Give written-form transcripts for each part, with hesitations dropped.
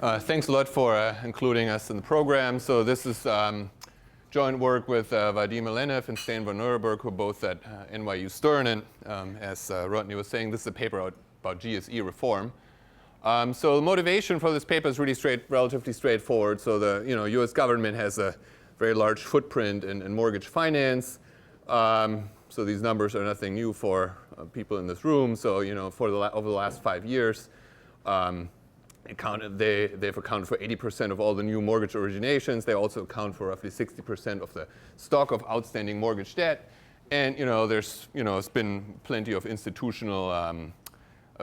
Thanks a lot for including us in the program. So this is joint work with Vadim Alenev and Stan van Neurenburg, who are both at NYU Stern. And as Rodney was saying, this is a paper about GSE reform. So the motivation for this paper is really relatively straightforward. So the U.S. government has a very large footprint in mortgage finance. So these numbers are nothing new for people in this room. So over the last 5 years, they've accounted for 80% of all the new mortgage originations. They also account for roughly 60% of the stock of outstanding mortgage debt. And there's been plenty of institutional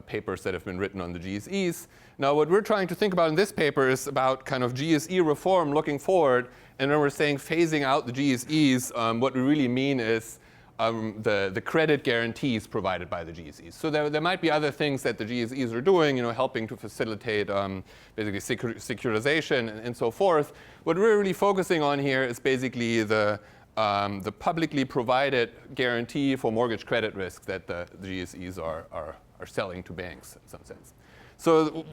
papers that have been written on the GSEs. Now, what we're trying to think about in this paper is about kind of GSE reform looking forward. And when we're saying phasing out the GSEs, what we really mean is the credit guarantees provided by the GSEs. So there might be other things that the GSEs are doing, helping to facilitate basically securitization and so forth. What we're really focusing on here is basically the publicly provided guarantee for mortgage credit risk that the GSEs are selling to banks in some sense. So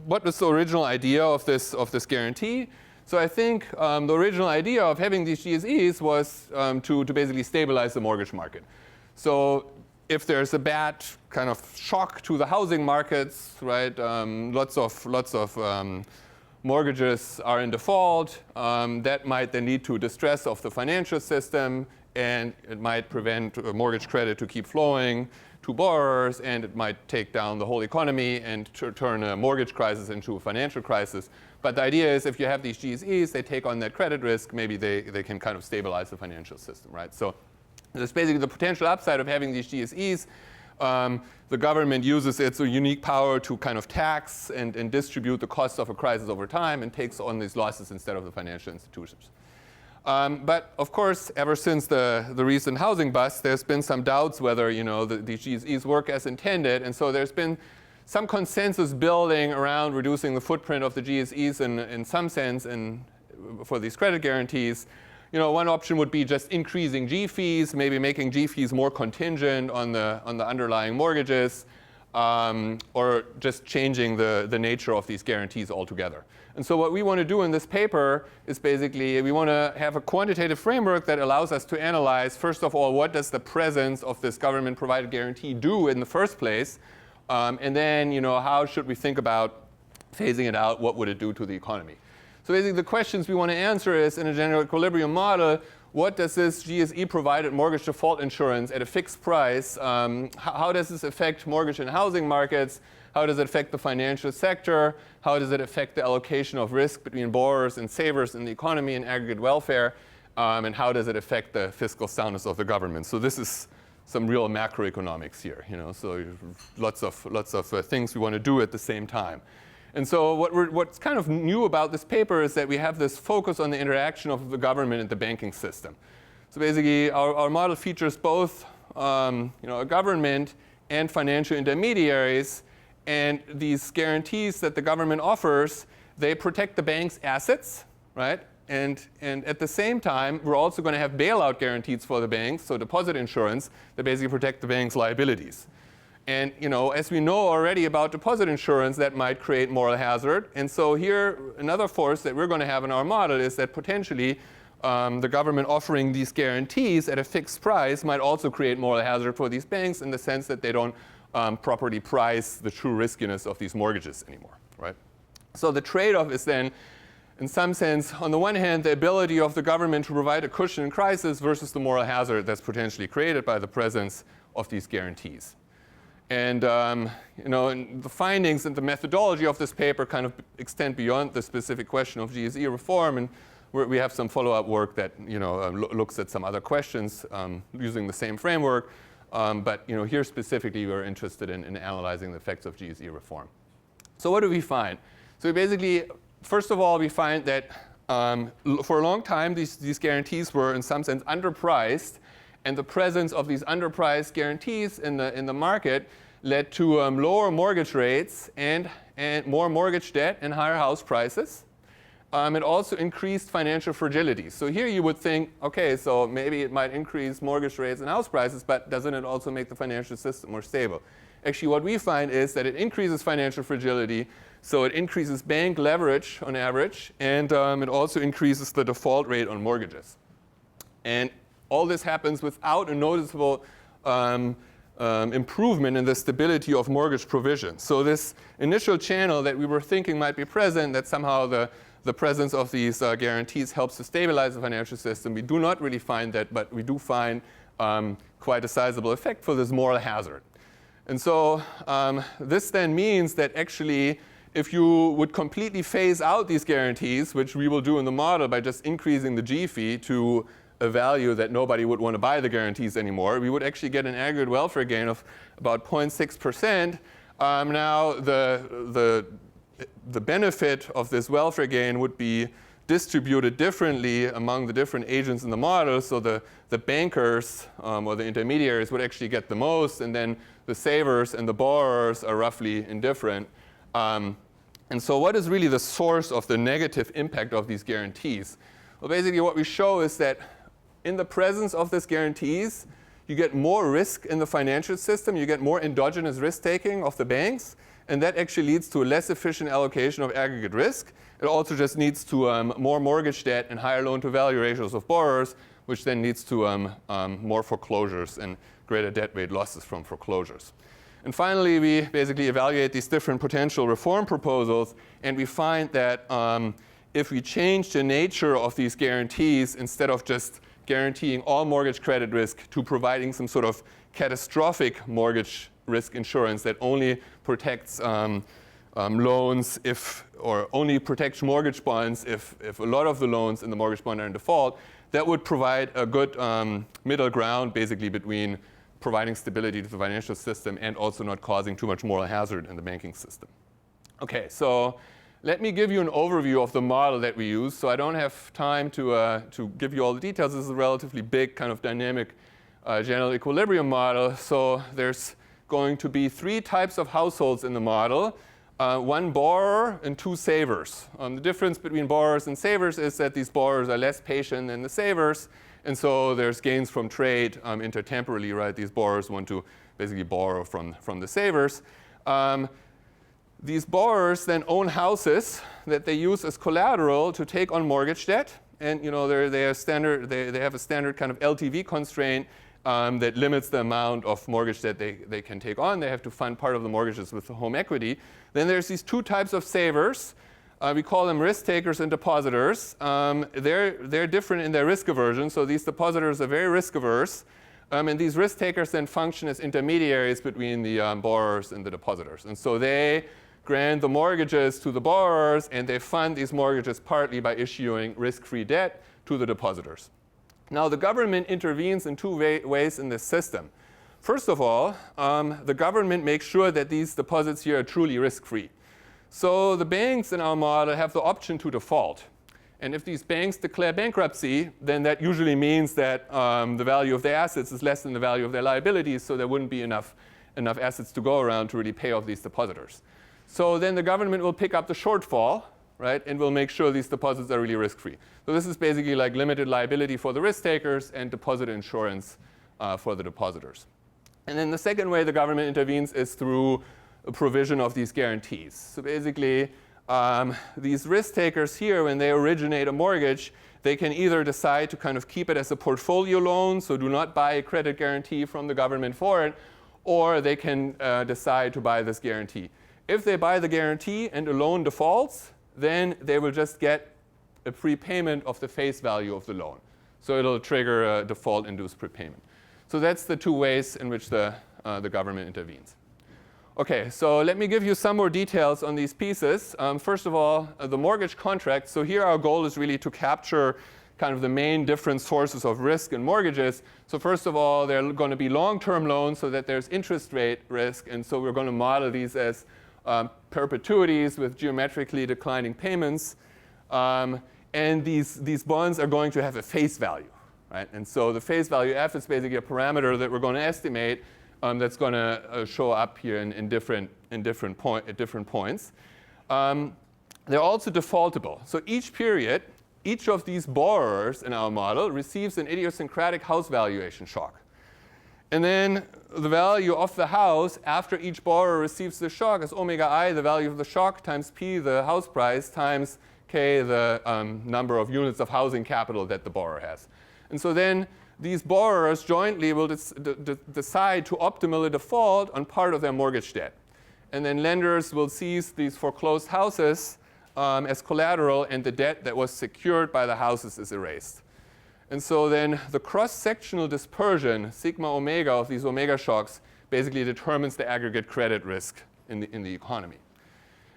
what was the original idea of this guarantee? So I think the original idea of having these GSEs was to basically stabilize the mortgage market. So if there's a bad kind of shock to the housing markets, right, lots of mortgages are in default, that might then lead to distress of the financial system, and it might prevent mortgage credit to keep flowing to borrowers, and it might take down the whole economy and turn a mortgage crisis into a financial crisis. But the idea is if you have these GSEs, they take on that credit risk, maybe they can kind of stabilize the financial system, right? So that's basically the potential upside of having these GSEs. The government uses its unique power to kind of tax and distribute the costs of a crisis over time and takes on these losses instead of the financial institutions. But of course, ever since the recent housing bust, there's been some doubts whether these GSEs work as intended, and so there's been some consensus building around reducing the footprint of the GSEs in some sense for these credit guarantees. One option would be just increasing G fees, maybe making G fees more contingent on the underlying mortgages, or just changing the nature of these guarantees altogether. And so what we want to do in this paper is basically we want to have a quantitative framework that allows us to analyze, first of all, what does the presence of this government-provided guarantee do in the first place? And then, how should we think about phasing it out? What would it do to the economy? So basically the questions we want to answer is, in a general equilibrium model, what does this GSE-provided mortgage default insurance at a fixed price, how does this affect mortgage and housing markets? How does it affect the financial sector? How does it affect the allocation of risk between borrowers and savers in the economy and aggregate welfare? And how does it affect the fiscal soundness of the government? So this is some real macroeconomics here, so lots of things we want to do at the same time. And so what's kind of new about this paper is that we have this focus on the interaction of the government and the banking system. So basically, our model features both a government and financial intermediaries, and these guarantees that the government offers, they protect the bank's assets, right? And at the same time, we're also going to have bailout guarantees for the banks, so deposit insurance, that basically protect the bank's liabilities. And as we know already about deposit insurance, that might create moral hazard. And so here, another force that we're going to have in our model is that potentially the government offering these guarantees at a fixed price might also create moral hazard for these banks in the sense that they don't properly price the true riskiness of these mortgages anymore, right? So the trade-off is then, in some sense, on the one hand, the ability of the government to provide a cushion in crisis versus the moral hazard that's potentially created by the presence of these guarantees. And and the findings and the methodology of this paper kind of extend beyond the specific question of GSE reform, and we have some follow-up work that looks at some other questions using the same framework. But here specifically, we're interested in analyzing the effects of GSE reform. So what do we find? So basically, first of all, we find that for a long time, these guarantees were in some sense underpriced, and the presence of these underpriced guarantees in the market led to lower mortgage rates and more mortgage debt and higher house prices. it also increased financial fragility. So here you would think, okay, so maybe it might increase mortgage rates and house prices, but doesn't it also make the financial system more stable? Actually, what we find is that it increases financial fragility, so it increases bank leverage on average, and it also increases the default rate on mortgages. And all this happens without a noticeable improvement in the stability of mortgage provision. So this initial channel that we were thinking might be present, that somehow the presence of these guarantees helps to stabilize the financial system, we do not really find that, but we do find quite a sizable effect for this moral hazard. And so this then means that actually if you would completely phase out these guarantees, which we will do in the model by just increasing the G fee to a value that nobody would want to buy the guarantees anymore, we would actually get an aggregate welfare gain of about 0.6%. Now the benefit of this welfare gain would be distributed differently among the different agents in the model. So the bankers or the intermediaries would actually get the most, and then the savers and the borrowers are roughly indifferent. And so what is really the source of the negative impact of these guarantees? Well, basically what we show is that in the presence of these guarantees, you get more risk in the financial system, you get more endogenous risk-taking of the banks, and that actually leads to a less efficient allocation of aggregate risk. It also just leads to more mortgage debt and higher loan-to-value ratios of borrowers, which then leads to more foreclosures and greater debt weight losses from foreclosures. And finally, we basically evaluate these different potential reform proposals, and we find that if we change the nature of these guarantees, instead of just guaranteeing all mortgage credit risk to providing some sort of catastrophic mortgage risk insurance that only protects loans or only protects mortgage bonds if a lot of the loans in the mortgage bond are in default, that would provide a good middle ground basically between providing stability to the financial system and also not causing too much moral hazard in the banking system. Okay, so let me give you an overview of the model that we use. So I don't have time to give you all the details. This is a relatively big kind of dynamic general equilibrium model. So there's going to be 3 types of households in the model. 1 borrower and 2 savers. The difference between borrowers and savers is that these borrowers are less patient than the savers. And so there's gains from trade intertemporally, right? These borrowers want to basically borrow from the savers. These borrowers then own houses that they use as collateral to take on mortgage debt. And they have a standard kind of LTV constraint that limits the amount of mortgage debt they can take on. They have to fund part of the mortgages with the home equity. Then there's these 2 types of savers. We call them risk takers and depositors. They're different in their risk aversion. So these depositors are very risk averse. And these risk takers then function as intermediaries between the borrowers and the depositors. And so they grant the mortgages to the borrowers, and they fund these mortgages partly by issuing risk-free debt to the depositors. Now, the government intervenes in 2 ways in this system. First of all, the government makes sure that these deposits here are truly risk-free. So the banks in our model have the option to default. And if these banks declare bankruptcy, then that usually means that the value of their assets is less than the value of their liabilities, so there wouldn't be enough assets to go around to really pay off these depositors. So then the government will pick up the shortfall, right, and will make sure these deposits are really risk-free. So this is basically like limited liability for the risk takers and deposit insurance for the depositors. And then the second way the government intervenes is through a provision of these guarantees. So basically, these risk takers here, when they originate a mortgage, they can either decide to kind of keep it as a portfolio loan, so do not buy a credit guarantee from the government for it, or they can decide to buy this guarantee. If they buy the guarantee and a loan defaults, then they will just get a prepayment of the face value of the loan. So it'll trigger a default-induced prepayment. So that's the 2 ways in which the government intervenes. Okay, so let me give you some more details on these pieces. First of all, the mortgage contract. So here our goal is really to capture kind of the main different sources of risk in mortgages. So first of all, they're going to be long-term loans so that there's interest rate risk. And so we're going to model these as perpetuities with geometrically declining payments. And these bonds are going to have a face value, right? And so the face value F is basically a parameter that we're going to estimate that's going to show up here at different points. they're also defaultable. So each period, each of these borrowers in our model receives an idiosyncratic house valuation shock. And then the value of the house after each borrower receives the shock is omega I, the value of the shock, times P, the house price, times K, the number of units of housing capital that the borrower has. And so then these borrowers jointly will decide to optimally default on part of their mortgage debt. And then lenders will seize these foreclosed houses as collateral, and the debt that was secured by the houses is erased. And so then the cross-sectional dispersion, sigma omega, of these omega shocks basically determines the aggregate credit risk in the economy.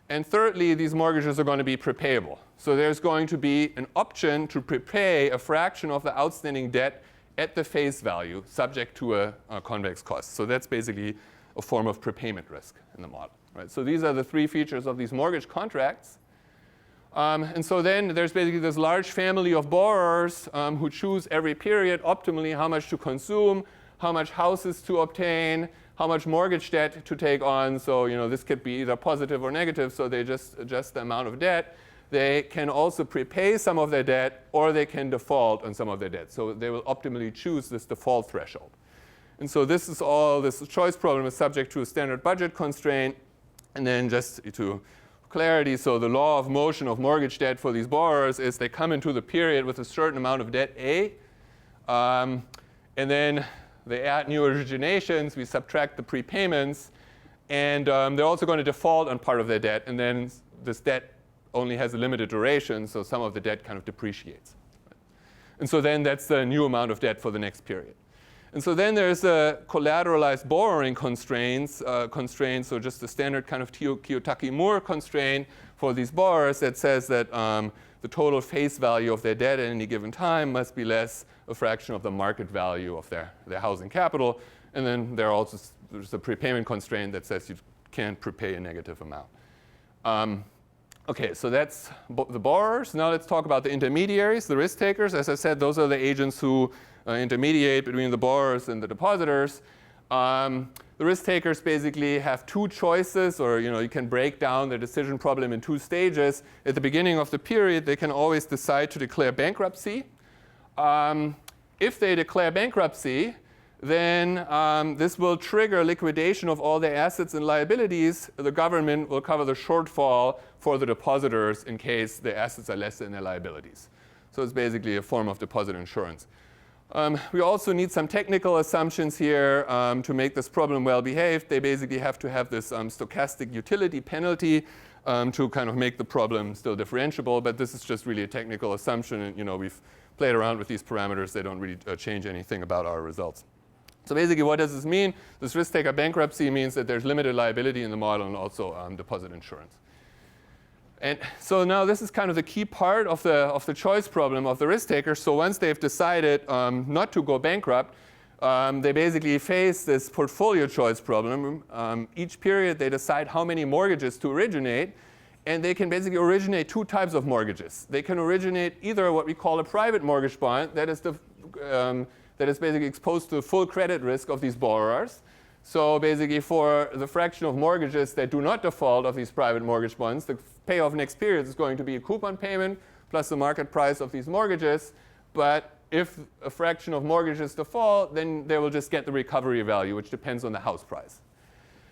And thirdly, these mortgages are going to be prepayable. So there's going to be an option to prepay a fraction of the outstanding debt at the face value, subject to a convex cost. So that's basically a form of prepayment risk in the model. Right? So these are the three features of these mortgage contracts. And so then there's basically this large family of borrowers who choose every period optimally how much to consume, how much houses to obtain, how much mortgage debt to take on. So this could be either positive or negative, so they just adjust the amount of debt. They can also prepay some of their debt, or they can default on some of their debt. So they will optimally choose this default threshold. And so this choice problem is subject to a standard budget constraint. And then just to clarity, so the law of motion of mortgage debt for these borrowers is they come into the period with a certain amount of debt A, and then they add new originations, we subtract the prepayments, and they're also going to default on part of their debt, and then this debt only has a limited duration, so some of the debt kind of depreciates. And so then that's the new amount of debt for the next period. And so then there's a collateralized borrowing constraint, so just the standard kind of Kiyotaki-Moore constraint for these borrowers that says that the total face value of their debt at any given time must be less a fraction of the market value of their housing capital. And then there's a prepayment constraint that says you can't prepay a negative amount. Okay, so that's the borrowers. Now let's talk about the intermediaries, the risk takers. As I said, those are the agents who intermediate between the borrowers and the depositors. The risk takers basically have two choices, or you can break down the decision problem in two stages. At the beginning of the period, they can always decide to declare bankruptcy. If they declare bankruptcy, then this will trigger liquidation of all their assets and liabilities. The government will cover the shortfall for the depositors in case the assets are less than their liabilities. So it's basically a form of deposit insurance. We also need some technical assumptions here to make this problem well behaved. They basically have to have this stochastic utility penalty to kind of make the problem still differentiable, but this is just really a technical assumption, and we've played around with these parameters. They don't really change anything about our results. So basically, what does this mean? This risk taker bankruptcy means that there's limited liability in the model and also deposit insurance. And so now this is kind of the key part of the choice problem of the risk takers. So once they've decided not to go bankrupt, they basically face this portfolio choice problem. Each period they decide how many mortgages to originate, and they can basically originate two types of mortgages. They can originate either what we call a private mortgage bond, that is basically exposed to the full credit risk of these borrowers. So basically for the fraction of mortgages that do not default of these private mortgage bonds, the payoff next period is going to be a coupon payment plus the market price of these mortgages. But if a fraction of mortgages default, then they will just get the recovery value, which depends on the house price.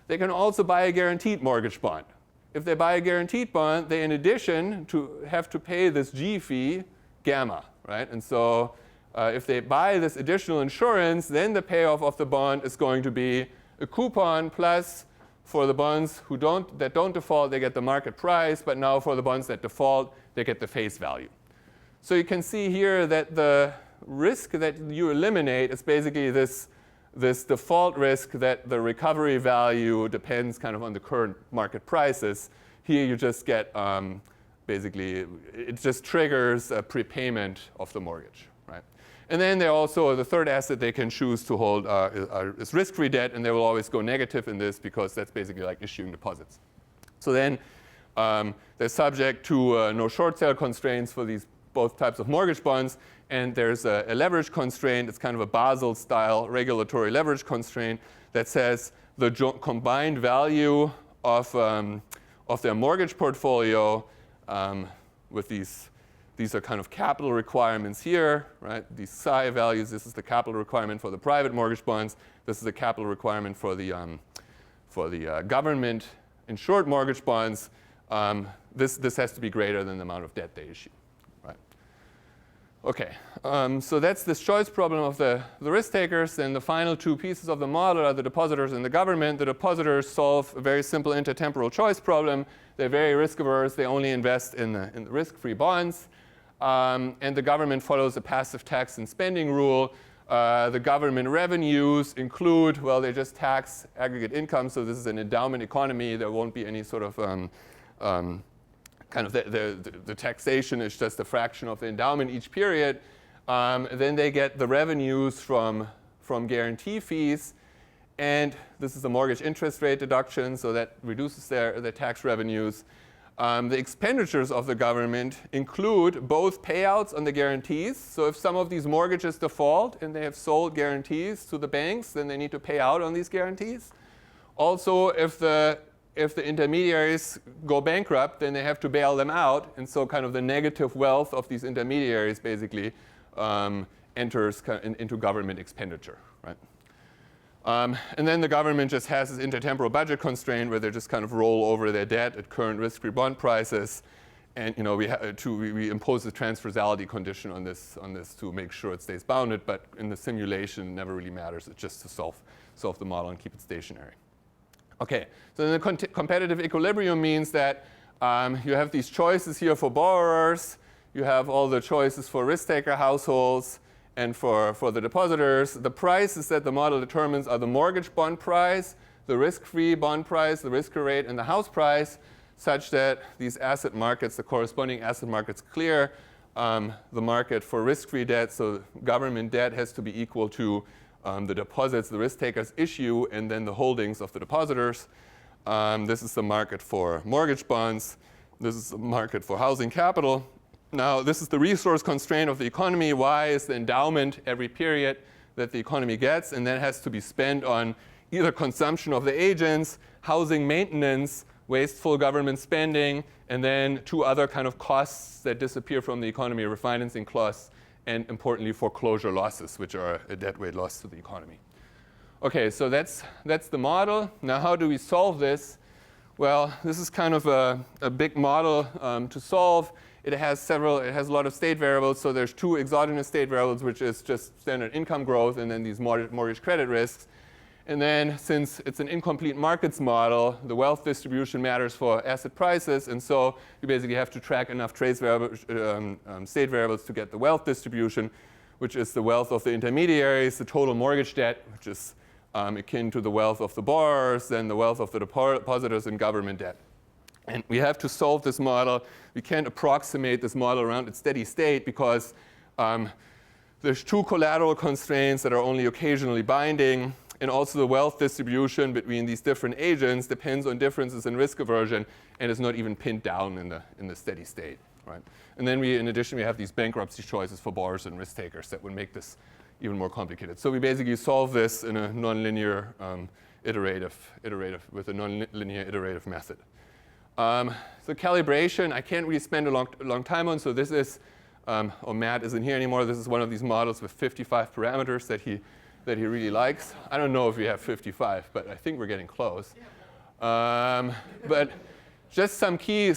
They can also buy a guaranteed mortgage bond. If they buy a guaranteed bond, they in addition have to pay this G fee, gamma, right? And so if they buy this additional insurance, then the payoff of the bond is going to be a coupon plus, for the bonds that don't default, they get the market price, but now for the bonds that default, they get the face value. So you can see here that the risk that you eliminate is basically this default risk that the recovery value depends kind of on the current market prices. Here you just get basically, it just triggers a prepayment of the mortgage. And then they also, the third asset they can choose to hold is risk-free debt, and they will always go negative in this because that's basically like issuing deposits. So then they're subject to no short sale constraints for these both types of mortgage bonds, and there's a leverage constraint. It's kind of a Basel-style regulatory leverage constraint that says the combined value of their mortgage portfolio with these are kind of capital requirements here, right? These psi values, this is the capital requirement for the private mortgage bonds. This is the capital requirement for the government insured mortgage bonds. This has to be greater than the amount of debt they issue, right? Okay, so that's this choice problem of the risk takers. And the final two pieces of the model are the depositors and the government. The depositors solve a very simple intertemporal choice problem. They're very risk averse. They only invest in the risk-free bonds. And the government follows a passive tax and spending rule. The government revenues include, well, they just tax aggregate income. So this is an endowment economy. There won't be any sort of kind of the taxation is just a fraction of the endowment each period. Then they get the revenues from guarantee fees. And this is the mortgage interest rate deduction, so that reduces their tax revenues. The expenditures of the government include both payouts on the guarantees. So if some of these mortgages default and they have sold guarantees to the banks, then they need to pay out on these guarantees. Also, if the intermediaries go bankrupt, then they have to bail them out. And so kind of the negative wealth of these intermediaries basically enters into government expenditure, right? And then the government just has this intertemporal budget constraint where they just kind of roll over their debt at current risk-free bond prices. And we impose the transversality condition on this to make sure it stays bounded. But in the simulation, it never really matters. It's just to solve the model and keep it stationary. Okay, so then the competitive equilibrium means that you have these choices here for borrowers. You have all the choices for risk-taker households. And for the depositors, the prices that the model determines are the mortgage bond price, the risk-free bond price, the risk rate, and the house price, such that these asset markets, the corresponding asset markets clear. The market for risk-free debt, so government debt has to be equal to the deposits the risk takers issue and then the holdings of the depositors. This is the market for mortgage bonds. This is the market for housing capital. Now, this is the resource constraint of the economy. Y is the endowment every period that the economy gets, and that has to be spent on either consumption of the agents, housing maintenance, wasteful government spending, and then two other kind of costs that disappear from the economy, refinancing costs, and importantly, foreclosure losses, which are a deadweight loss to the economy. Okay, so that's the model. Now, how do we solve this? Well, this is kind of a big model to solve. It has a lot of state variables. So there's two exogenous state variables, which is just standard income growth and then these mortgage credit risks. And then since it's an incomplete markets model, the wealth distribution matters for asset prices. And so you basically have to track enough state variables to get the wealth distribution, which is the wealth of the intermediaries, the total mortgage debt, which is akin to the wealth of the borrowers, then the wealth of the depositors, and government debt. And we have to solve this model. We can't approximate this model around its steady state because there's two collateral constraints that are only occasionally binding. And also the wealth distribution between these different agents depends on differences in risk aversion and is not even pinned down in the steady state, right? And then in addition, we have these bankruptcy choices for borrowers and risk takers that would make this even more complicated. So we basically solve this in a nonlinear with a nonlinear iterative method. So calibration, I can't really spend a long time on. So this is, Matt isn't here anymore. This is one of these models with 55 parameters that he really likes. I don't know if we have 55, but I think we're getting close. But just some key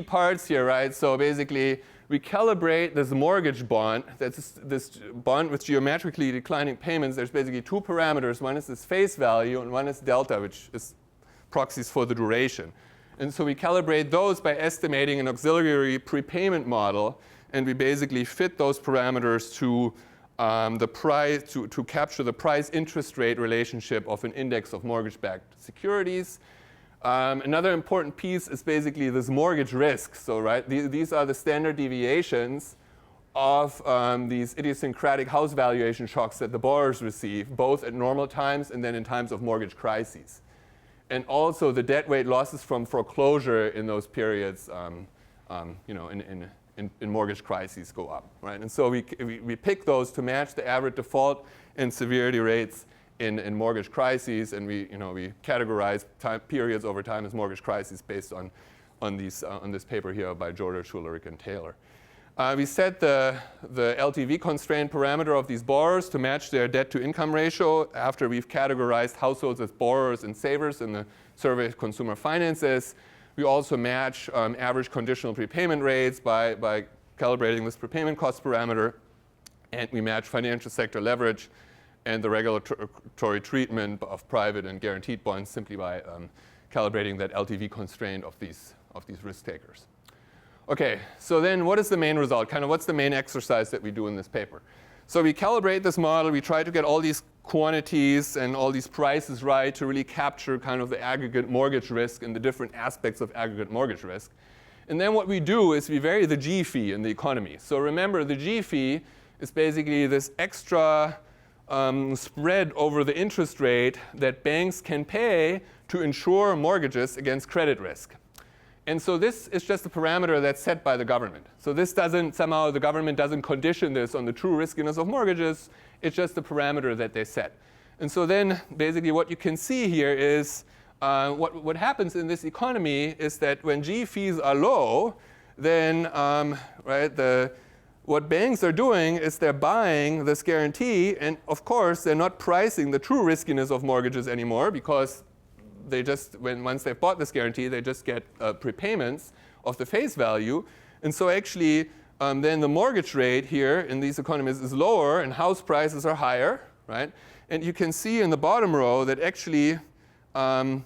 parts here, right? So basically, we calibrate this mortgage bond. That's this bond with geometrically declining payments. There's basically two parameters. One is this face value, and one is delta, which is proxies for the duration. And so we calibrate those by estimating an auxiliary prepayment model, and we basically fit those parameters to the price to capture the price-interest rate relationship of an index of mortgage-backed securities. Another important piece is basically this mortgage risk. So, right, these are the standard deviations of these idiosyncratic house valuation shocks that the borrowers receive, both at normal times and then in times of mortgage crises. And also the deadweight losses from foreclosure in those periods, in mortgage crises go up, right? And so we pick those to match the average default and severity rates in mortgage crises, and we categorize periods over time as mortgage crises based on on this paper here by Jordan, Schulerick, and Taylor. We set the LTV constraint parameter of these borrowers to match their debt-to-income ratio after we've categorized households as borrowers and savers in the survey of consumer finances. We also match average conditional prepayment rates by calibrating this prepayment cost parameter. And we match financial sector leverage and the regulatory treatment of private and guaranteed bonds simply by calibrating that LTV constraint of these risk takers. Okay, so then what is the main result? Kind of what's the main exercise that we do in this paper? So we calibrate this model. We try to get all these quantities and all these prices right to really capture kind of the aggregate mortgage risk and the different aspects of aggregate mortgage risk. And then what we do is we vary the G fee in the economy. So remember, the G fee is basically this extra spread over the interest rate that banks can pay to insure mortgages against credit risk. And so this is just a parameter that's set by the government. So this doesn't, somehow the government doesn't condition this on the true riskiness of mortgages. It's just a parameter that they set. And so then basically what you can see here is what happens in this economy is that when G fees are low, then what banks are doing is they're buying this guarantee, and of course they're not pricing the true riskiness of mortgages anymore, because they just, once they've bought this guarantee, they just get prepayments of the face value. And so actually then the mortgage rate here in these economies is lower and house prices are higher, right? And you can see in the bottom row that actually the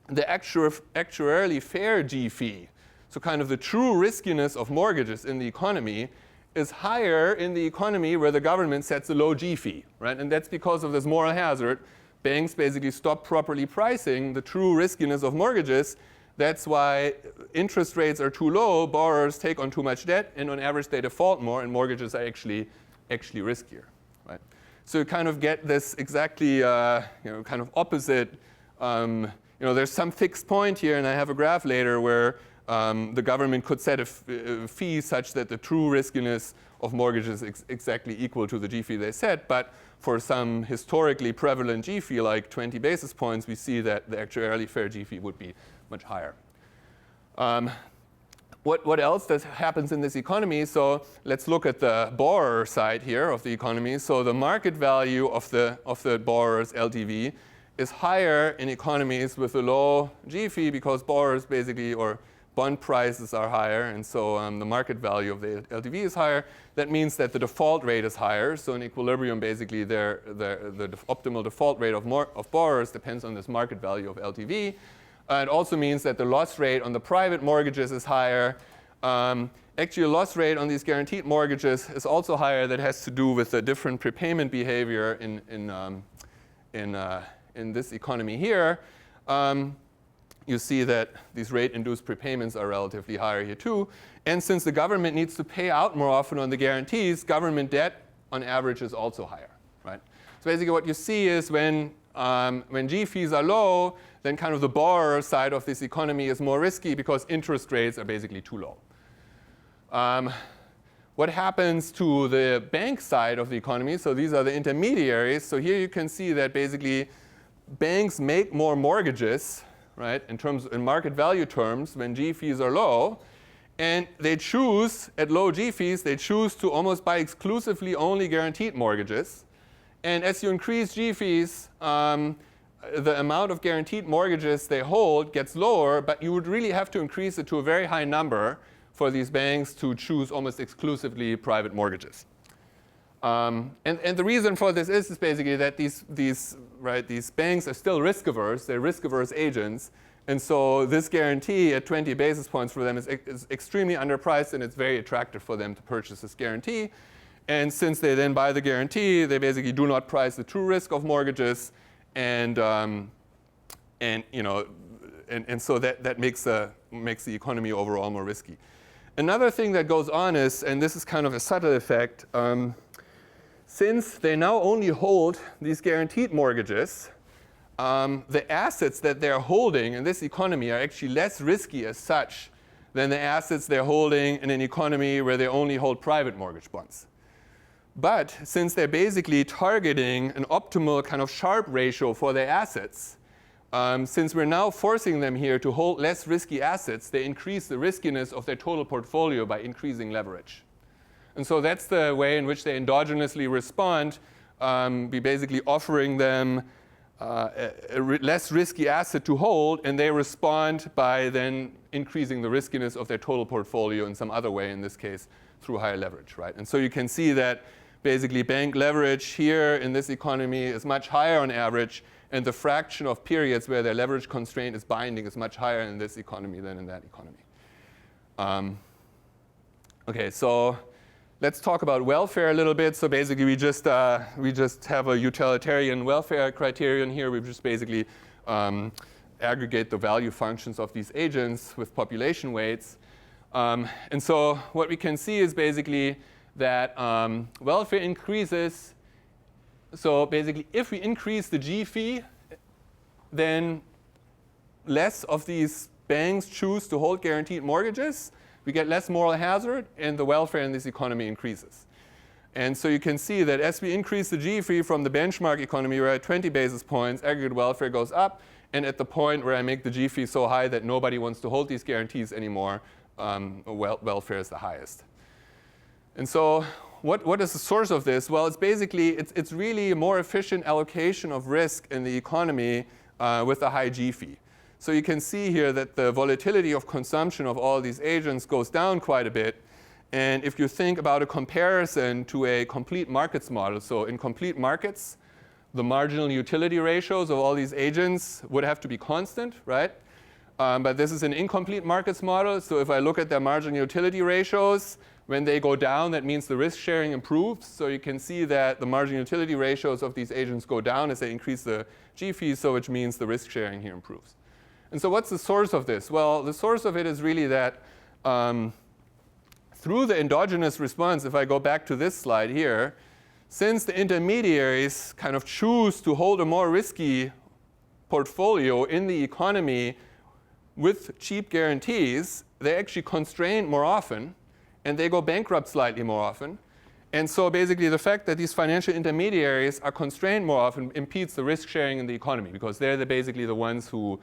actuarially fair G fee, so kind of the true riskiness of mortgages in the economy, is higher in the economy where the government sets a low G fee, right? And that's because of this moral hazard. Banks basically stop properly pricing the true riskiness of mortgages. That's why interest rates are too low, borrowers take on too much debt, and on average they default more, and mortgages are actually riskier, right? So you kind of get this exactly kind of opposite. There's some fixed point here, and I have a graph later where the government could set a fee such that the true riskiness of mortgages is exactly equal to the G fee they set. But for some historically prevalent G fee, like 20 basis points, we see that the actuarially fair G fee would be much higher. What else happens in this economy? So let's look at the borrower side here of the economy. So the market value of the borrower's LTV is higher in economies with a low G fee because borrowers basically, or bond prices are higher, and so the market value of the LTV is higher. That means that the default rate is higher. So in equilibrium, basically, the optimal default rate of borrowers depends on this market value of LTV. It also means that the loss rate on the private mortgages is higher. Actually, a loss rate on these guaranteed mortgages is also higher. That has to do with the different prepayment behavior in this economy here. You see that these rate-induced prepayments are relatively higher here too. And since the government needs to pay out more often on the guarantees, government debt on average is also higher, right? So basically what you see is when G fees are low, then kind of the borrower side of this economy is more risky because interest rates are basically too low. What happens to the bank side of the economy? So these are the intermediaries. So here you can see that basically banks make more mortgages, right, in market value terms when G fees are low, and they choose, at low G fees, they choose to almost buy exclusively only guaranteed mortgages. And as you increase G fees, the amount of guaranteed mortgages they hold gets lower, but you would really have to increase it to a very high number for these banks to choose almost exclusively private mortgages. And the reason for this is basically that these banks are still risk averse. They're risk averse agents. And so this guarantee at 20 basis points for them is extremely underpriced, and it's very attractive for them to purchase this guarantee. And since they then buy the guarantee, they basically do not price the true risk of mortgages. And so that makes the economy overall more risky. Another thing that goes on is, and this is kind of a subtle effect, since they now only hold these guaranteed mortgages, the assets that they're holding in this economy are actually less risky as such than the assets they're holding in an economy where they only hold private mortgage bonds. But since they're basically targeting an optimal kind of Sharpe ratio for their assets, since we're now forcing them here to hold less risky assets, they increase the riskiness of their total portfolio by increasing leverage. And so that's the way in which they endogenously respond. We basically offering them a less risky asset to hold, and they respond by then increasing the riskiness of their total portfolio in some other way, in this case, through higher leverage, right? And so you can see that basically bank leverage here in this economy is much higher on average, and the fraction of periods where their leverage constraint is binding is much higher in this economy than in that economy. Okay, so let's talk about welfare a little bit. So basically, we just have a utilitarian welfare criterion here. We just basically aggregate the value functions of these agents with population weights. And so what we can see is basically that welfare increases. So basically, if we increase the G fee, then less of these banks choose to hold guaranteed mortgages. We get less moral hazard, and the welfare in this economy increases. And so you can see that as we increase the G fee from the benchmark economy, we're at 20 basis points, aggregate welfare goes up, and at the point where I make the G fee so high that nobody wants to hold these guarantees anymore, welfare is the highest. And so what is the source of this? Well, it's basically, it's really a more efficient allocation of risk in the economy with a high G fee. So you can see here that the volatility of consumption of all these agents goes down quite a bit. And if you think about a comparison to a complete markets model, so in complete markets, the marginal utility ratios of all these agents would have to be constant, right? But this is an incomplete markets model. So if I look at their marginal utility ratios, when they go down, that means the risk sharing improves. So you can see that the marginal utility ratios of these agents go down as they increase the G fees, so which means the risk sharing here improves. And so what's the source of this? Well, the source of it is really that through the endogenous response, if I go back to this slide here, since the intermediaries kind of choose to hold a more risky portfolio in the economy with cheap guarantees, they actually constrain more often, and they go bankrupt slightly more often. And so basically the fact that these financial intermediaries are constrained more often impedes the risk sharing in the economy, because they're basically the ones who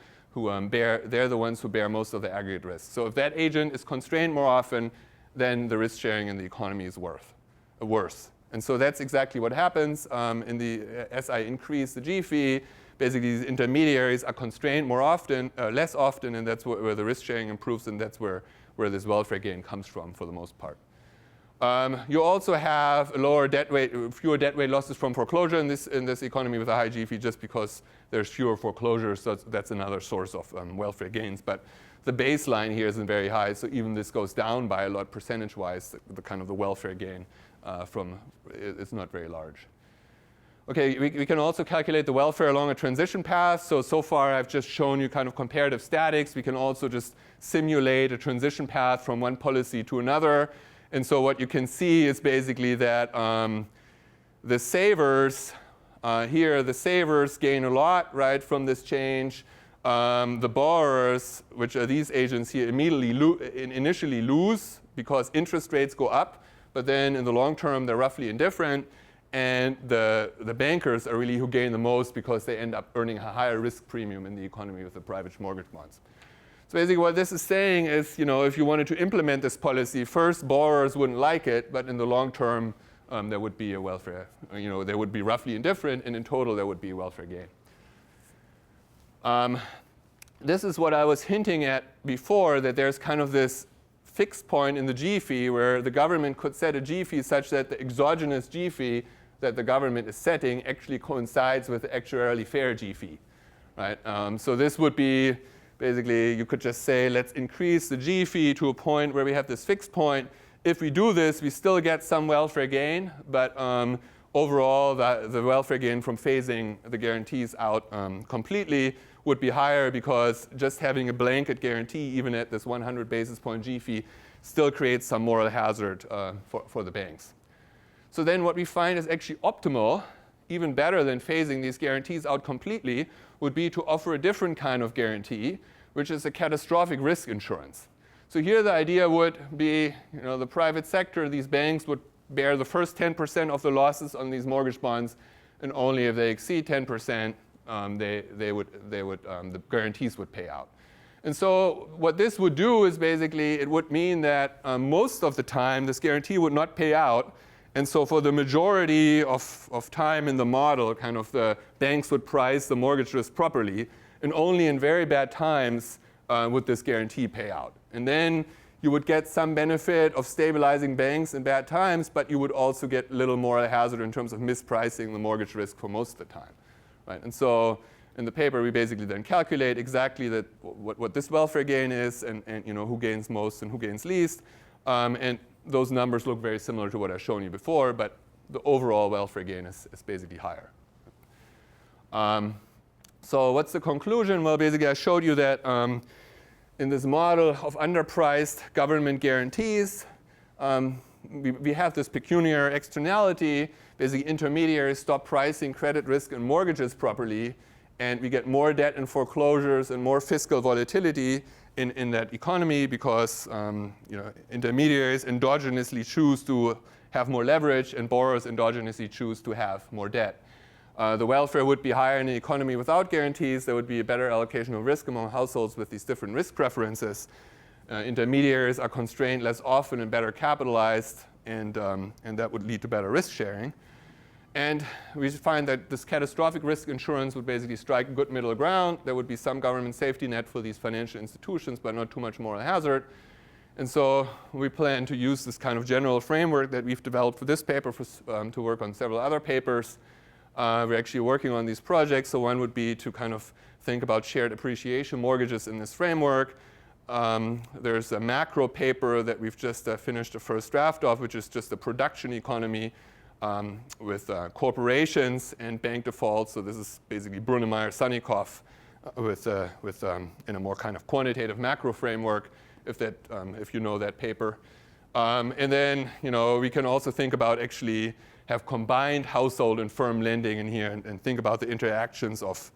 bear most of the aggregate risk. So if that agent is constrained more often, then the risk sharing in the economy is worse. And so that's exactly what happens as I increase the G fee. Basically, these intermediaries are constrained more often, less often, and that's where the risk sharing improves, and that's where this welfare gain comes from for the most part. You also have a lower debt weight, fewer debt weight losses from foreclosure in this economy with a high G fee, just because there's fewer foreclosures. So that's another source of welfare gains. But the baseline here isn't very high, so even this goes down by a lot percentage-wise. The kind of the welfare gain it's not very large. Okay, we can also calculate the welfare along a transition path. So far I've just shown you kind of comparative statics. We can also just simulate a transition path from one policy to another. And so what you can see is basically that the savers gain a lot, right, from this change. The borrowers, which are these agents here, initially lose because interest rates go up, but then in the long term they're roughly indifferent. And the bankers are really who gain the most because they end up earning a higher risk premium in the economy with the private mortgage bonds. So basically what this is saying is, if you wanted to implement this policy, first borrowers wouldn't like it, but in the long term there would be a welfare, they would be roughly indifferent, and in total there would be a welfare gain. This is what I was hinting at before, that there's kind of this fixed point in the G fee where the government could set a G fee such that the exogenous G fee that the government is setting actually coincides with the actuarially fair G fee, right? So this would be basically, you could just say, let's increase the G fee to a point where we have this fixed point. If we do this, we still get some welfare gain, but overall the welfare gain from phasing the guarantees out completely would be higher, because just having a blanket guarantee, even at this 100 basis point G fee, still creates some moral hazard for the banks. So then what we find is actually optimal, even better than phasing these guarantees out completely, would be to offer a different kind of guarantee, which is a catastrophic risk insurance. So here the idea would be, the private sector, these banks would bear the first 10% of the losses on these mortgage bonds, and only if they exceed 10%, the guarantees would pay out. And so what this would do is basically it would mean that most of the time this guarantee would not pay out. And so for the majority of time in the model, kind of the banks would price the mortgage risk properly. And only in very bad times would this guarantee pay out. And then you would get some benefit of stabilizing banks in bad times, but you would also get a little moral hazard in terms of mispricing the mortgage risk for most of the time. Right? And so in the paper, we basically then calculate exactly what this welfare gain is and who gains most and who gains least. And those numbers look very similar to what I've shown you before, but the overall welfare gain is basically higher. So what's the conclusion? Well, basically, I showed you that in this model of underpriced government guarantees, we have this pecuniary externality. Basically, intermediaries stop pricing credit risk and mortgages properly, and we get more debt and foreclosures and more fiscal volatility in that economy because intermediaries endogenously choose to have more leverage and borrowers endogenously choose to have more debt. The welfare would be higher in an economy without guarantees. There would be a better allocation of risk among households with these different risk preferences. Intermediaries are constrained less often and better capitalized, and that would lead to better risk sharing. And we find that this catastrophic risk insurance would basically strike a good middle ground. There would be some government safety net for these financial institutions, but not too much moral hazard. And so we plan to use this kind of general framework that we've developed for this paper to work on several other papers. We're actually working on these projects. So one would be to kind of think about shared appreciation mortgages in this framework. There's a macro paper that we've just finished the first draft of, which is just a production economy with corporations and bank defaults. So this is basically Brunnemeyer-Sanikoff in a more kind of quantitative macro framework, if you know that paper. And then we can also think about actually have combined household and firm lending in here and think about the interactions of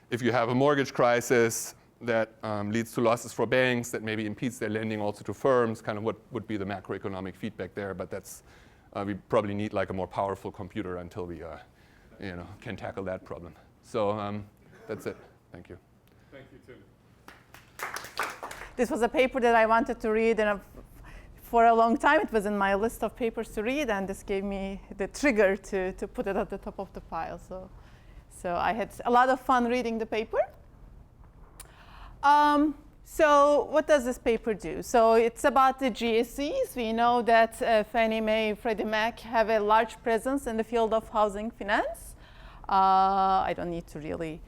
if you have a mortgage crisis that leads to losses for banks that maybe impedes their lending also to firms, kind of what would be the macroeconomic feedback there. But that's we probably need like a more powerful computer until we can tackle that problem. So that's it. Thank you. Thank you, Tim. This was a paper that I wanted to read for a long time. It was in my list of papers to read, and this gave me the trigger to put it at the top of the pile. So I had a lot of fun reading the paper. So what does this paper do? So it's about the GSEs. We know that Fannie Mae, Freddie Mac have a large presence in the field of housing finance. I don't need to really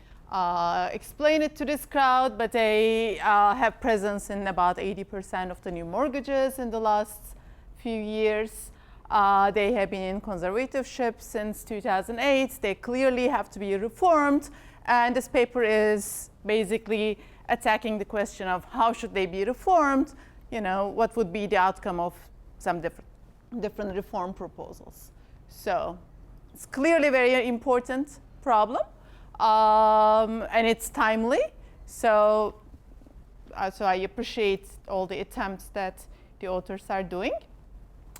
explain it to this crowd, but they have presence in about 80% of the new mortgages in the last few years. They have been in conservatorship since 2008. They clearly have to be reformed. And this paper is basically attacking the question of how should they be reformed, what would be the outcome of some different reform proposals. So it's clearly a very important problem, and it's timely. So I appreciate all the attempts that the authors are doing.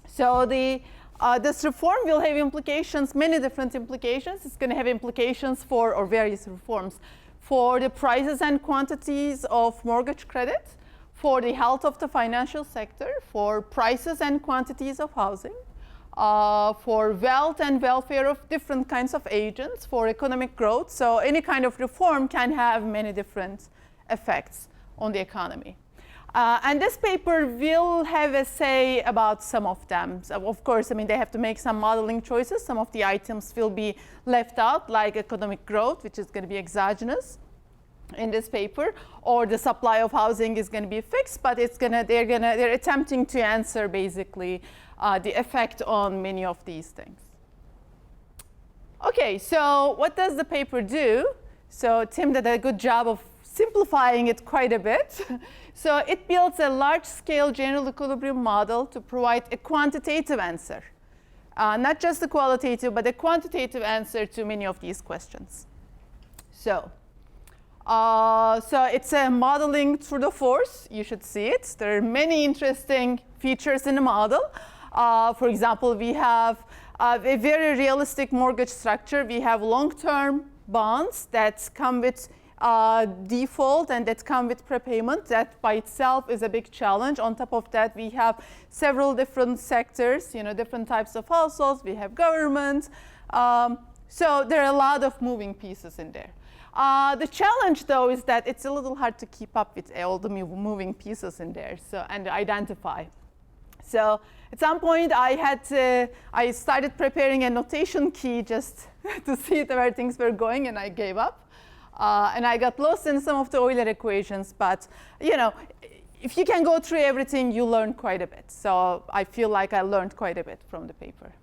So this reform will have implications, many different implications. It's going to have implications for various reforms for the prices and quantities of mortgage credit, for the health of the financial sector, for prices and quantities of housing, for wealth and welfare of different kinds of agents, for economic growth. So any kind of reform can have many different effects on the economy. And this paper will have a say about some of them. So of course, they have to make some modeling choices. Some of the items will be left out, like economic growth, which is going to be exogenous in this paper, or the supply of housing is going to be fixed, but they're attempting to answer basically the effect on many of these things. Okay, so what does the paper do? So Tim did a good job of simplifying it quite a bit. So it builds a large-scale general equilibrium model to provide a quantitative answer. Not just the qualitative, but a quantitative answer to many of these questions. So it's a modeling through the force. You should see it. There are many interesting features in the model. For example, we have a very realistic mortgage structure. We have long-term bonds that come with default and that come with prepayment. That by itself is a big challenge. On top of that, we have several different sectors, different types of households. We have government. So there are a lot of moving pieces in there. The challenge, though, is that it's a little hard to keep up with all the moving pieces in there and identify. So at some point, I started preparing a notation key just to see where things were going, and I gave up. And I got lost in some of the Euler equations. But if you can go through everything, you learn quite a bit. So I feel like I learned quite a bit from the paper.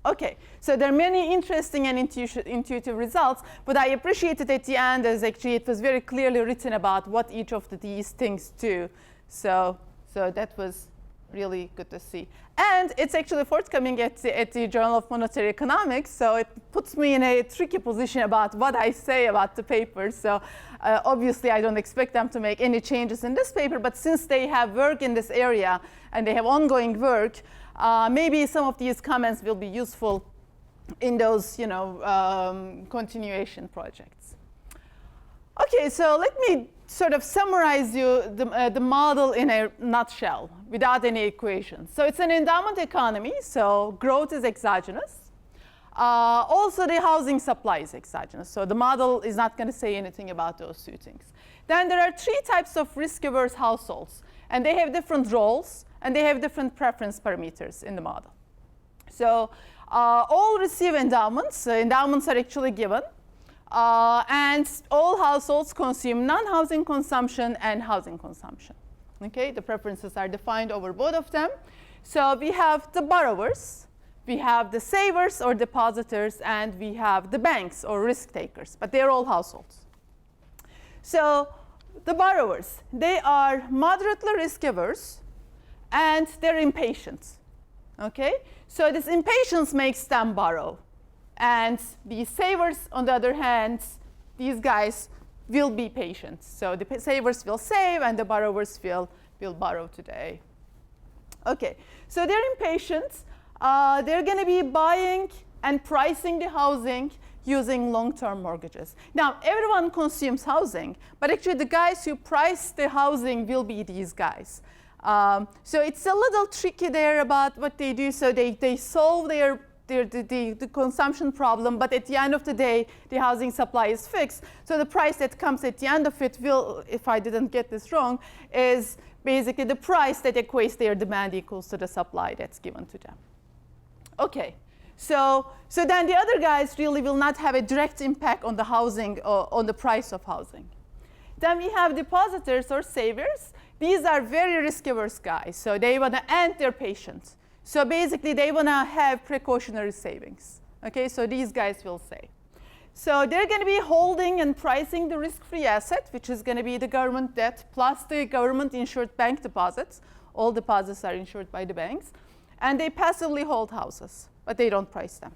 OK, so there are many interesting and intuitive results. But I appreciated at the end as actually it was very clearly written about what each of these things do. So that was really good to see. And it's actually forthcoming at the Journal of Monetary Economics. So it puts me in a tricky position about what I say about the paper. So obviously, I don't expect them to make any changes in this paper. But since they have work in this area and they have ongoing work, maybe some of these comments will be useful in those continuation projects. OK, so let me sort of summarize you the model in a nutshell without any equations. So it's an endowment economy, so growth is exogenous. Also, the housing supply is exogenous. So the model is not going to say anything about those two things. Then there are 3 types of risk-averse households. And they have different roles, and they have different preference parameters in the model. So all receive endowments. So endowments are actually given. And all households consume non-housing consumption and housing consumption. Okay, the preferences are defined over both of them. So we have the borrowers, we have the savers or depositors, and we have the banks or risk takers. But they're all households. So the borrowers, they are moderately risk averse, and they're impatient. Okay, so this impatience makes them borrow. And the savers, on the other hand, these guys will be patient. So the savers will save, and the borrowers will borrow today. OK, so they're impatient. They're going to be buying and pricing the housing using long-term mortgages. Now, everyone consumes housing, but actually the guys who price the housing will be these guys. So it's a little tricky there about what they do. So they solve the consumption problem, but at the end of the day, the housing supply is fixed. So the price that comes at the end of it will, if I didn't get this wrong, is basically the price that equates their demand equals to the supply that's given to them. OK, so then the other guys really will not have a direct impact on the housing or on the price of housing. Then we have depositors or savers. These are very risk-averse guys. So they want to end their patience. So basically, they want to have precautionary savings. OK, so these guys will save. So they're going to be holding and pricing the risk-free asset, which is going to be the government debt plus the government-insured bank deposits. All deposits are insured by the banks. And they passively hold houses, but they don't price them.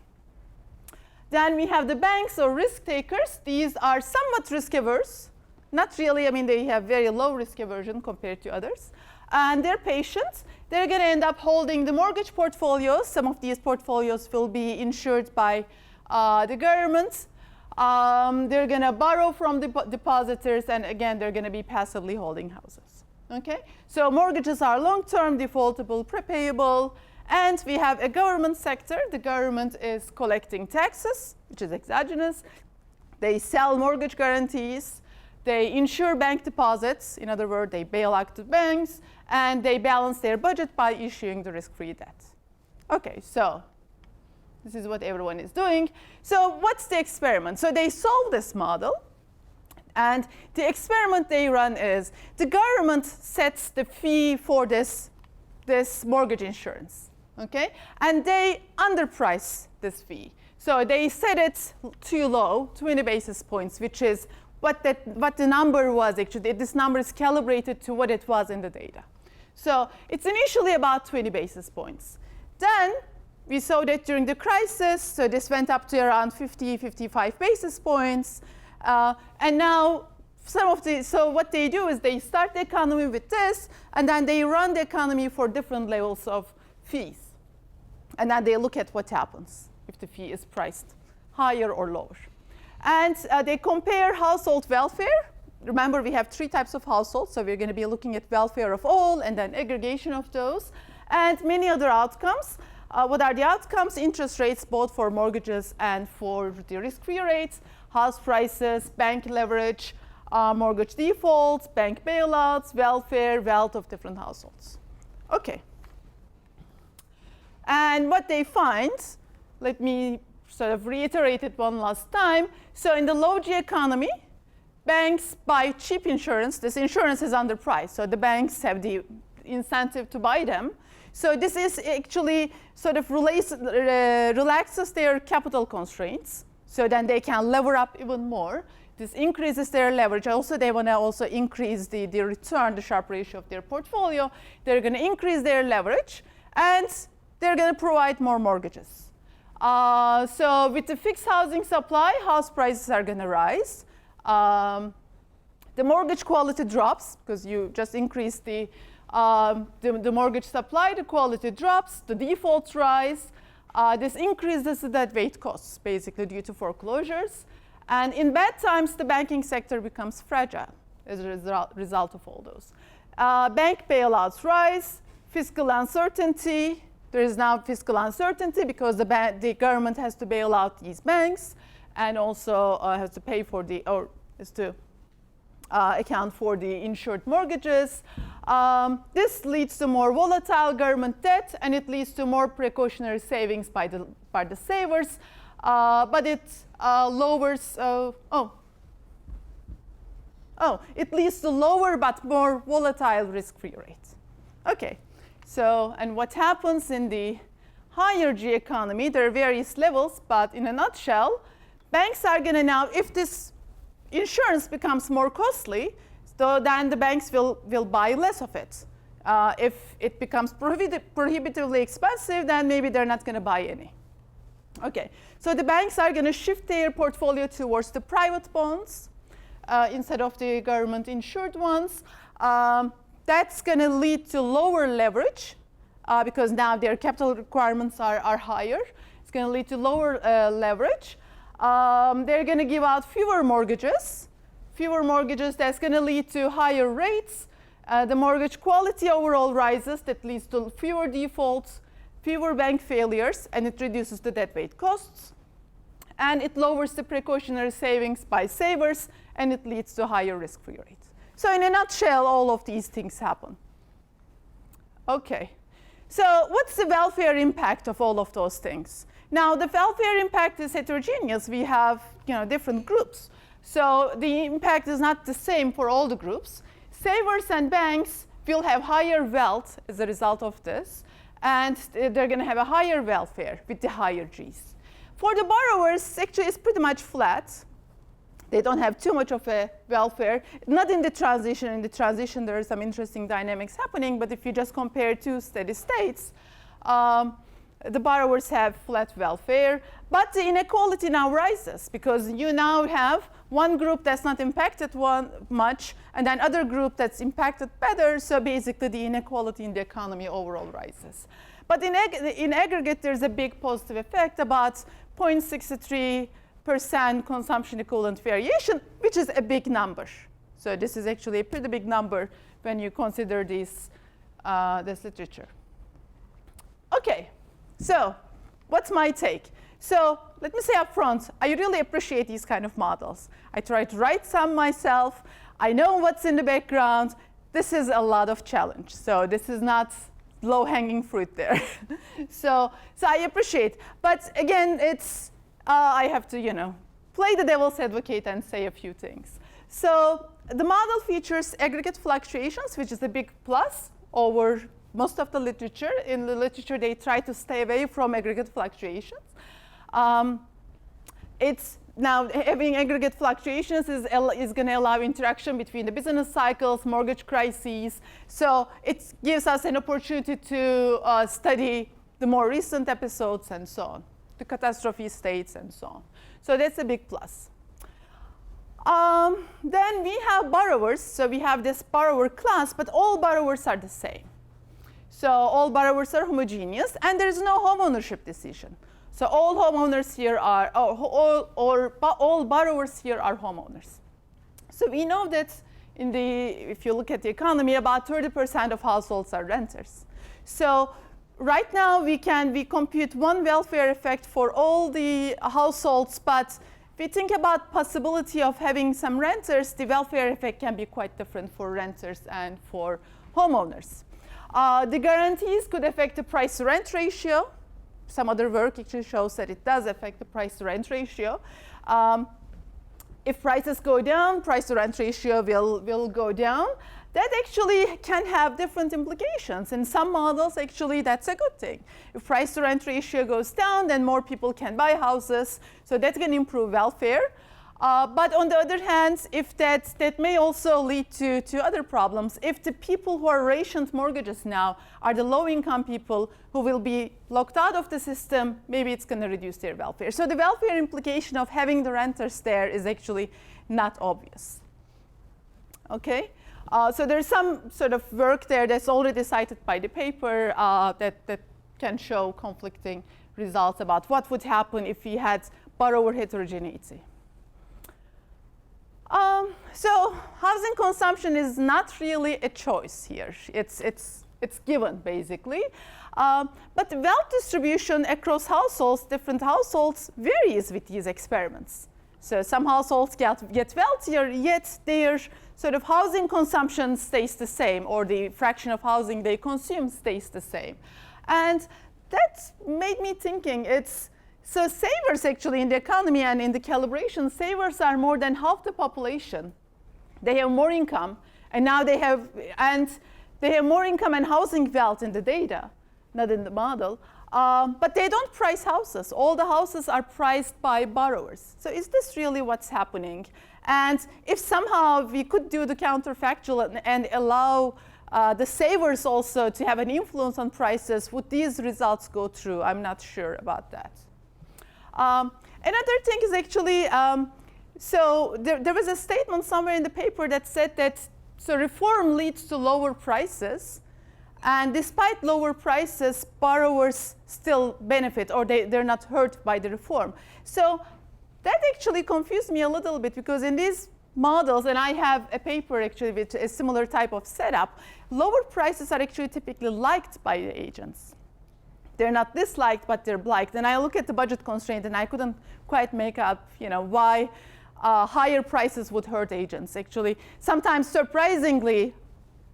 Then we have the banks or risk takers. These are somewhat risk-averse. Not really. I mean, they have very low risk aversion compared to others. And they're patient. They're going to end up holding the mortgage portfolios. Some of these portfolios will be insured by the government. They're going to borrow from the depositors. And again, they're going to be passively holding houses. Okay? So mortgages are long-term, defaultable, prepayable. And we have a government sector. The government is collecting taxes, which is exogenous. They sell mortgage guarantees. They insure bank deposits. In other words, they bail out the banks. And they balance their budget by issuing the risk-free debt. OK, so this is what everyone is doing. So what's the experiment? So they solve this model. And the experiment they run is the government sets the fee for this mortgage insurance. Okay? And they underprice this fee. So they set it too low, 20 basis points, which is what the number was actually. This number is calibrated to what it was in the data. So it's initially about 20 basis points. Then we saw that during the crisis, so this went up to around 50, 55 basis points. And now so what they do is they start the economy with this, and then they run the economy for different levels of fees. And then they look at what happens if the fee is priced higher or lower. And they compare household welfare. Remember, we have 3 types of households, so we're going to be looking at welfare of all and then aggregation of those, and many other outcomes. What are the outcomes? Interest rates, both for mortgages and for the risk-free rates, house prices, bank leverage, mortgage defaults, bank bailouts, welfare, wealth of different households. Okay. And what they find, let me sort of reiterate it one last time. So in the low G economy, banks buy cheap insurance. This insurance is underpriced, so the banks have the incentive to buy them. So this is actually sort of relaxes their capital constraints, so then they can lever up even more. This increases their leverage. Also, they want to also increase the return, the Sharpe ratio of their portfolio. They're going to increase their leverage, and they're going to provide more mortgages. So with the fixed housing supply, house prices are going to rise. The mortgage quality drops because you just increase the mortgage supply, the quality drops, the defaults rise. This increases the debt weight costs, basically due to foreclosures. And in bad times, the banking sector becomes fragile as a result of all those. Bank bailouts rise, fiscal uncertainty. There is now fiscal uncertainty because the government has to bail out these banks and also has to pay for has to account for the insured mortgages. This leads to more volatile government debt, and it leads to more precautionary savings by the savers. But it lowers, it leads to lower but more volatile risk-free rates. Okay, so, and what happens in the higher G economy, there are various levels, but in a nutshell, banks are going to now, if this insurance becomes more costly, so then the banks will buy less of it. If it becomes prohibitively expensive, then maybe they're not going to buy any. Okay, so the banks are going to shift their portfolio towards the private bonds instead of the government insured ones. That's going to lead to lower leverage because now their capital requirements are higher. It's going to lead to lower leverage. They're going to give out fewer mortgages. Fewer mortgages, that's going to lead to higher rates. The mortgage quality overall rises. That leads to fewer defaults, fewer bank failures, and it reduces the debt weight costs. And it lowers the precautionary savings by savers, and it leads to higher risk-free rates. So in a nutshell, all of these things happen. Okay, so what's the welfare impact of all of those things? Now, the welfare impact is heterogeneous. We have different groups. So the impact is not the same for all the groups. Savers and banks will have higher wealth as a result of this, and they're going to have a higher welfare with the higher Gs. For the borrowers, actually, it's pretty much flat. They don't have too much of a welfare. Not in the transition. In the transition, there are some interesting dynamics happening, but if you just compare 2 steady states, the borrowers have flat welfare, but the inequality now rises because you now have one group that's not impacted much, and then other group that's impacted better, so basically the inequality in the economy overall rises. But in aggregate, there's a big positive effect, about 0.63% consumption equivalent variation, which is a big number. So this is actually a pretty big number when you consider this literature. Okay. So what's my take? So let me say up front, I really appreciate these kind of models. I try to write some myself. I know what's in the background. This is a lot of challenge. So this is not low-hanging fruit there. so I appreciate. But again, it's I have to play the devil's advocate and say a few things. So the model features aggregate fluctuations, which is a big plus over most of the literature. In the literature, they try to stay away from aggregate fluctuations. It's now having aggregate fluctuations is going to allow interaction between the business cycles, mortgage crises. So it gives us an opportunity to study the more recent episodes and so on, the catastrophe states and so on. So that's a big plus. Then we have borrowers. So we have this borrower class, but all borrowers are the same. So all borrowers are homogeneous, and there is no home ownership decision. So all homeowners here are, all borrowers here are homeowners. So we know that if you look at the economy, about 30% of households are renters. So right now we compute one welfare effect for all the households, but if we think about possibility of having some renters, the welfare effect can be quite different for renters and for homeowners. The guarantees could affect the price-to-rent ratio. Some other work actually shows that it does affect the price-to-rent ratio. If prices go down, price-to-rent ratio will go down. That actually can have different implications. In some models, actually, that's a good thing. If price-to-rent ratio goes down, then more people can buy houses. So that's going to improve welfare. But on the other hand, if that may also lead to other problems. If the people who are rationed mortgages now are the low-income people who will be locked out of the system, maybe it's going to reduce their welfare. So the welfare implication of having the renters there is actually not obvious. Okay? So there's some sort of work there that's already cited by the paper that can show conflicting results about what would happen if we had borrower heterogeneity. So housing consumption is not really a choice here. It's given, basically. But the wealth distribution across households, different households, varies with these experiments. So some households get wealthier, yet their sort of housing consumption stays the same, or the fraction of housing they consume stays the same. And that made me thinking so savers actually in the economy and in the calibration, savers are more than half the population. They have more income, and now they have more income and housing wealth in the data, not in the model. But they don't price houses. All the houses are priced by borrowers. So is this really what's happening? And if somehow we could do the counterfactual and allow the savers also to have an influence on prices, would these results go through? I'm not sure about that. Another thing is actually, so there was a statement somewhere in the paper that said that reform leads to lower prices. And despite lower prices, borrowers still benefit, or they're not hurt by the reform. So that actually confused me a little bit, because in these models, and I have a paper actually with a similar type of setup, lower prices are actually typically liked by the agents. They're not disliked, but they're liked. And I look at the budget constraint, and I couldn't quite make up, why higher prices would hurt agents. Actually, sometimes surprisingly,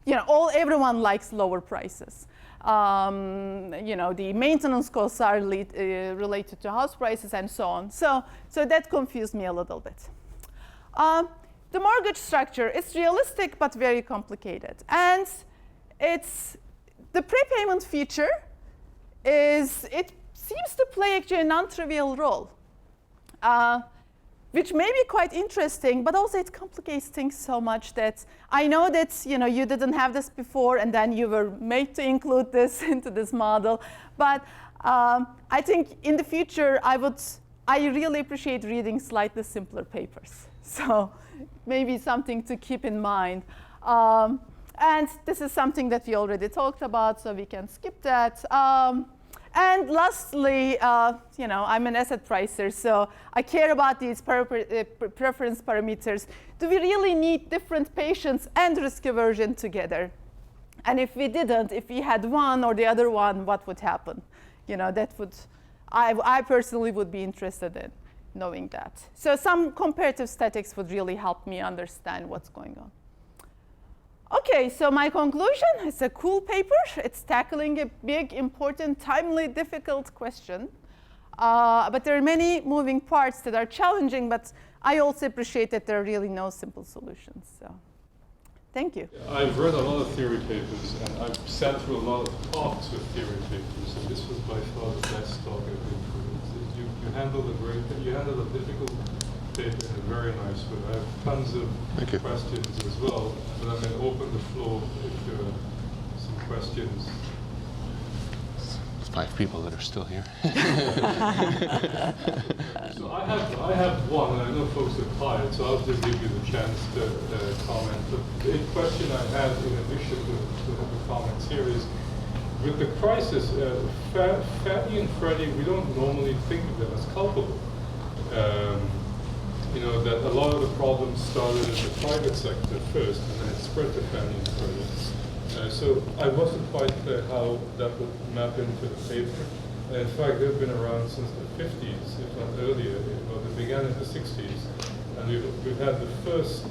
everyone likes lower prices. The maintenance costs are related to house prices and so on. So that confused me a little bit. The mortgage structure is realistic but very complicated. And the prepayment feature it seems to play actually a non-trivial role, which may be quite interesting, but also it complicates things so much that I know that you didn't have this before, and then you were made to include this into this model. But I think in the future, I really appreciate reading slightly simpler papers. So maybe something to keep in mind. And this is something that we already talked about, so we can skip that. And lastly, I'm an asset pricer, so I care about these preference parameters. Do we really need different patients and risk aversion together? And if we didn't, if we had one or the other one, what would happen? I personally would be interested in knowing that. So some comparative statistics would really help me understand what's going on. Okay, so my conclusion, it's a cool paper. It's tackling a big, important, timely, difficult question. But there are many moving parts that are challenging, but I also appreciate that there are really no simple solutions. So thank you. I've read a lot of theory papers, and I've sat through a lot of talks with theory papers, and this was by far the best talk I've been through. You handled a difficult paper in a very nice way. I have tons of questions as well, but I'm going to open the floor if there are some questions. There's 5 people that are still here. So I have one, and I know folks are tired, so I'll just give you the chance to comment. But the question I have in addition to the comments here is, with the crisis, Fannie and Freddie, we don't normally think of them as culpable. You know, that a lot of the problems started in the private sector first, and then it spread to Fannie and Freddie. So I wasn't quite clear how that would map into the paper. In fact, they've been around since the 50s, if not earlier. Well, they began in the 60s, and we've had the first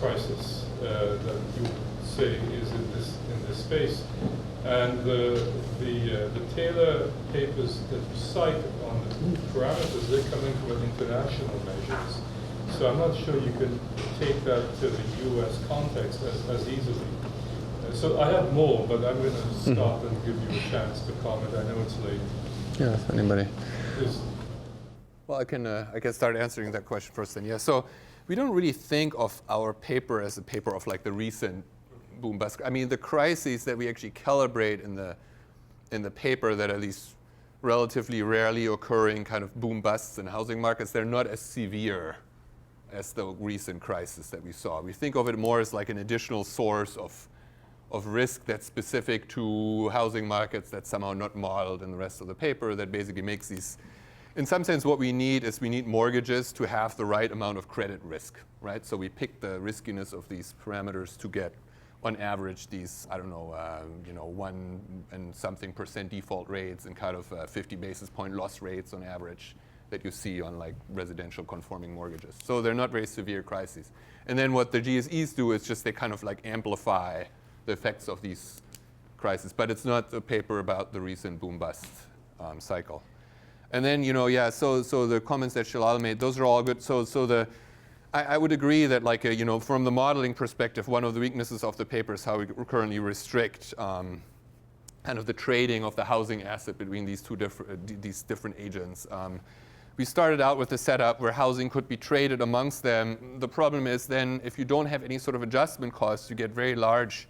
crisis that you say is in this space. And the Taylor papers that you cite on the parameters, they're coming from international measures. So I'm not sure you can take that to the US context as easily. So I have more, but I'm going to stop and give you a chance to comment. I know it's late. Yeah, if anybody. Well, I can start answering that question first then. Yeah, so we don't really think of our paper as a paper of like the recent boom bust. I mean, the crises that we actually calibrate in the paper that are these relatively rarely occurring kind of boom busts in housing markets, they're not as severe as the recent crisis that we saw. We think of it more as like an additional source of risk that's specific to housing markets that's somehow not modeled in the rest of the paper, that basically makes these, in some sense what we need is we need mortgages to have the right amount of credit risk, right? So we pick the riskiness of these parameters to get, on average, these, I don't know, 1 and something % default rates and kind of 50 basis point loss rates on average that you see on like residential conforming mortgages. So they're not very severe crises. And then what the GSEs do is just they kind of like amplify the effects of these crises, but it's not a paper about the recent boom bust cycle. And then, so the comments that Selale made, those are all good. I would agree that like, from the modeling perspective, one of the weaknesses of the paper is how we currently restrict kind of the trading of the housing asset between these different agents. We started out with a setup where housing could be traded amongst them. The problem is then if you don't have any sort of adjustment costs, you get very large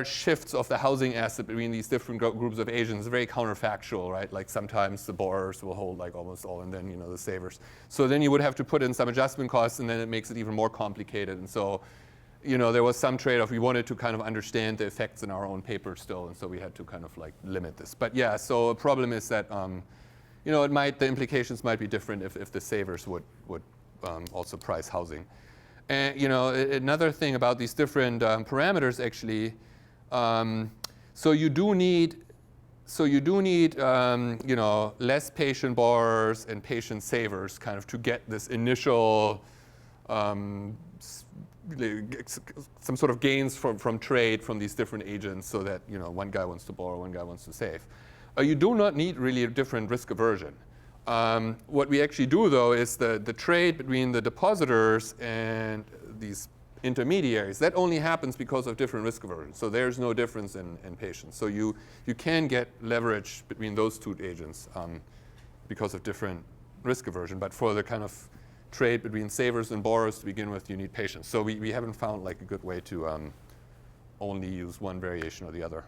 shifts of the housing asset between these different groups of agents. Very counterfactual, right? Like sometimes the borrowers will hold like almost all, and then the savers. So then you would have to put in some adjustment costs, and then it makes it even more complicated. And so, there was some trade-off. We wanted to kind of understand the effects in our own paper still, and so we had to kind of like limit this. But yeah, so a problem is that the implications might be different if the savers would also price housing. And another thing about these different parameters actually, so you do need less patient borrowers and patient savers kind of to get this initial some sort of gains from trade from these different agents, so that one guy wants to borrow, one guy wants to save. You do not need really a different risk aversion. What we actually do, though, is the trade between the depositors and these intermediaries, that only happens because of different risk aversion. So there's no difference in patience. So you can get leverage between those two agents because of different risk aversion. But for the kind of trade between savers and borrowers to begin with, you need patience. So we haven't found like a good way to only use one variation or the other.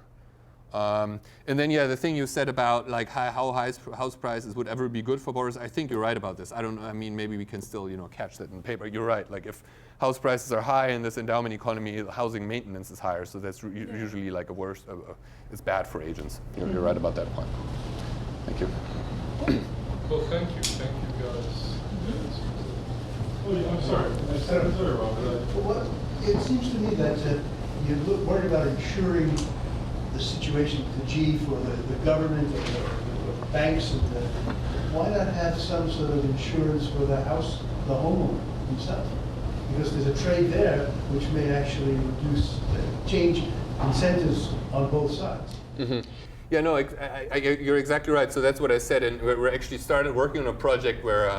And then, the thing you said about like how high house prices would ever be good for borrowers, I think you're right about this. I don't know. I mean, maybe we can still, catch that in the paper. You're right. Like if house prices are high in this endowment economy, housing maintenance is higher. So that's usually like it's bad for agents. You're right about that point. Thank you. Well, thank you. Thank you, guys. I'm sorry. Well, it seems to me that you're worried about ensuring the situation, the G for the government and the banks, and why not have some sort of insurance for the homeowner himself? Because there's a trade there which may actually change incentives on both sides. Mm-hmm. Yeah, no, you're exactly right. So that's what I said, and we're actually started working on a project where,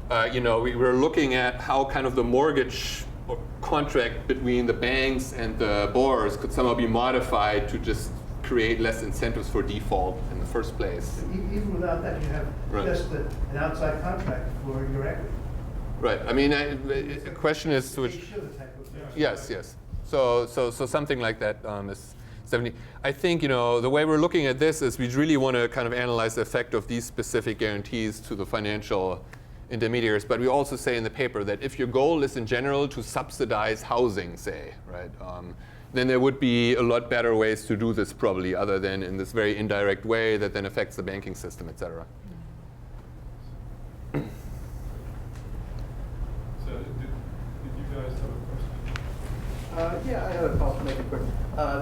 we were looking at how kind of the mortgage contract between the banks and the borrowers could somehow be modified to just create less incentives for default in the first place. Even without that, you have just an outside contract for your equity. Right. I mean, the question is to which. Yes. So something like that is 70. I think the way we're looking at this is we really want to kind of analyze the effect of these specific guarantees to the financial intermediaries, but we also say in the paper that if your goal is in general to subsidize housing, say, right, then there would be a lot better ways to do this probably, other than in this very indirect way that then affects the banking system, et cetera. So did you guys have a question? Yeah, I had a I'll make it quick.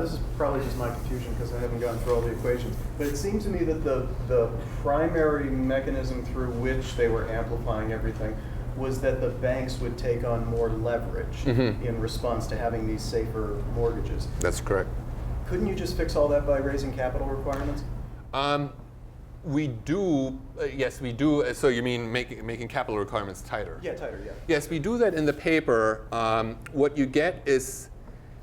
This is probably just my confusion because I haven't gone through all the equations. But it seemed to me that the primary mechanism through which they were amplifying everything was that the banks would take on more leverage in response to having these safer mortgages. That's correct. Couldn't you just fix all that by raising capital requirements? We do, yes, we do. So you mean making capital requirements tighter? Yeah, tighter, yeah. Yes, we do that in the paper. What you get is,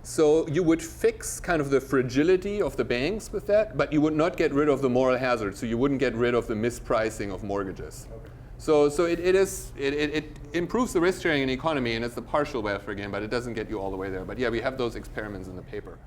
so you would fix kind of the fragility of the banks with that, but you would not get rid of the moral hazard. So you wouldn't get rid of the mispricing of mortgages. Okay. So it improves the risk sharing in the economy, and it's the partial welfare gain, but it doesn't get you all the way there. But yeah, we have those experiments in the paper.